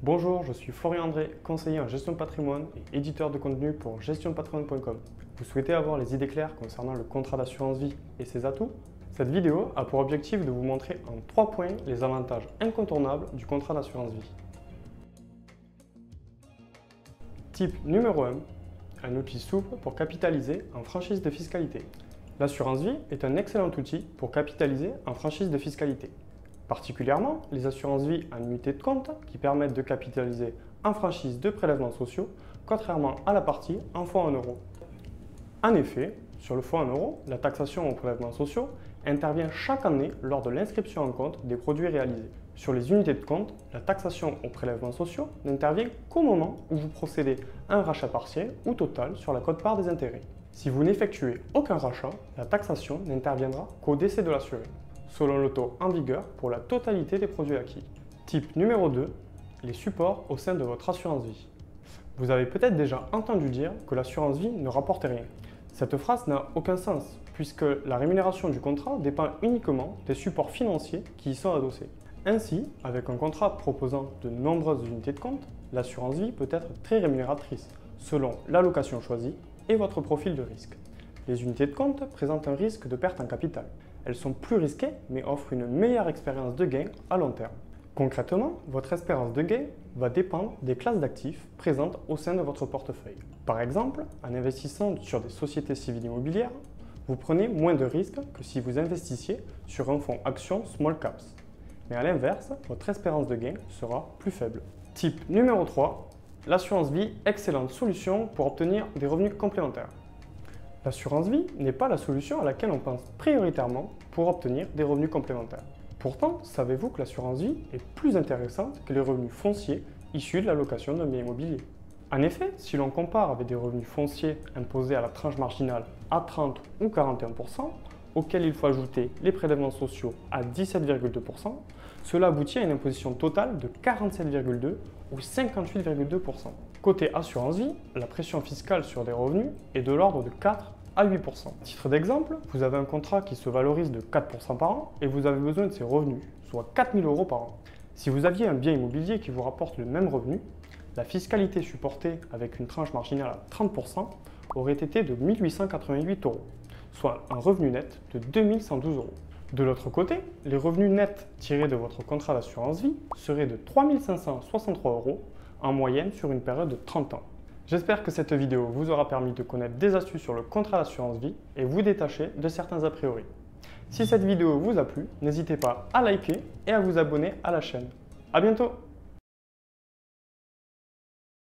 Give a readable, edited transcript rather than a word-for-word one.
Bonjour, je suis Florian André, conseiller en gestion de patrimoine et éditeur de contenu pour gestionpatrimoine.com. Vous souhaitez avoir les idées claires concernant le contrat d'assurance vie et ses atouts? Cette vidéo a pour objectif de vous montrer en 3 points les avantages incontournables du contrat d'assurance vie. Type numéro 1, un outil souple pour capitaliser en franchise de fiscalité. L'assurance vie est un excellent outil pour capitaliser en franchise de fiscalité. Particulièrement les assurances vie en unité de compte qui permettent de capitaliser en franchise de prélèvements sociaux, contrairement à la partie en fonds en euros. En effet, sur le fonds en euros, la taxation aux prélèvements sociaux intervient chaque année lors de l'inscription en compte des produits réalisés. Sur les unités de compte, la taxation aux prélèvements sociaux n'intervient qu'au moment où vous procédez à un rachat partiel ou total sur la quote-part des intérêts. Si vous n'effectuez aucun rachat, la taxation n'interviendra qu'au décès de l'assuré, selon le taux en vigueur pour la totalité des produits acquis. Type numéro 2, les supports au sein de votre assurance vie. Vous avez peut-être déjà entendu dire que l'assurance vie ne rapporte rien. Cette phrase n'a aucun sens, puisque la rémunération du contrat dépend uniquement des supports financiers qui y sont adossés. Ainsi, avec un contrat proposant de nombreuses unités de compte, l'assurance vie peut être très rémunératrice, selon l'allocation choisie et votre profil de risque. Les unités de compte présentent un risque de perte en capital. Elles sont plus risquées, mais offrent une meilleure expérience de gain à long terme. Concrètement, votre espérance de gain va dépendre des classes d'actifs présentes au sein de votre portefeuille. Par exemple, en investissant sur des sociétés civiles immobilières, vous prenez moins de risques que si vous investissiez sur un fonds action small caps. Mais à l'inverse, votre espérance de gain sera plus faible. Type numéro 3, l'assurance vie, excellente solution pour obtenir des revenus complémentaires. L'assurance vie n'est pas la solution à laquelle on pense prioritairement pour obtenir des revenus complémentaires. Pourtant, savez-vous que l'assurance vie est plus intéressante que les revenus fonciers issus de la location d'un bien immobilier? En effet, si l'on compare avec des revenus fonciers imposés à la tranche marginale à 30 ou 41%, auxquels il faut ajouter les prélèvements sociaux à 17,2%, cela aboutit à une imposition totale de 47,2 ou 58,2%. Côté assurance vie, la pression fiscale sur des revenus est de l'ordre de 4 à 8%. À titre d'exemple, vous avez un contrat qui se valorise de 4% par an et vous avez besoin de ces revenus, soit 4 000 € par an. Si vous aviez un bien immobilier qui vous rapporte le même revenu, la fiscalité supportée avec une tranche marginale à 30% aurait été de 1 888 €, soit un revenu net de 2 112 €. De l'autre côté, les revenus nets tirés de votre contrat d'assurance vie seraient de 3 563 € en moyenne sur une période de 30 ans. J'espère que cette vidéo vous aura permis de connaître des astuces sur le contrat d'assurance vie et vous détacher de certains a priori. Si cette vidéo vous a plu, n'hésitez pas à liker et à vous abonner à la chaîne. À bientôt!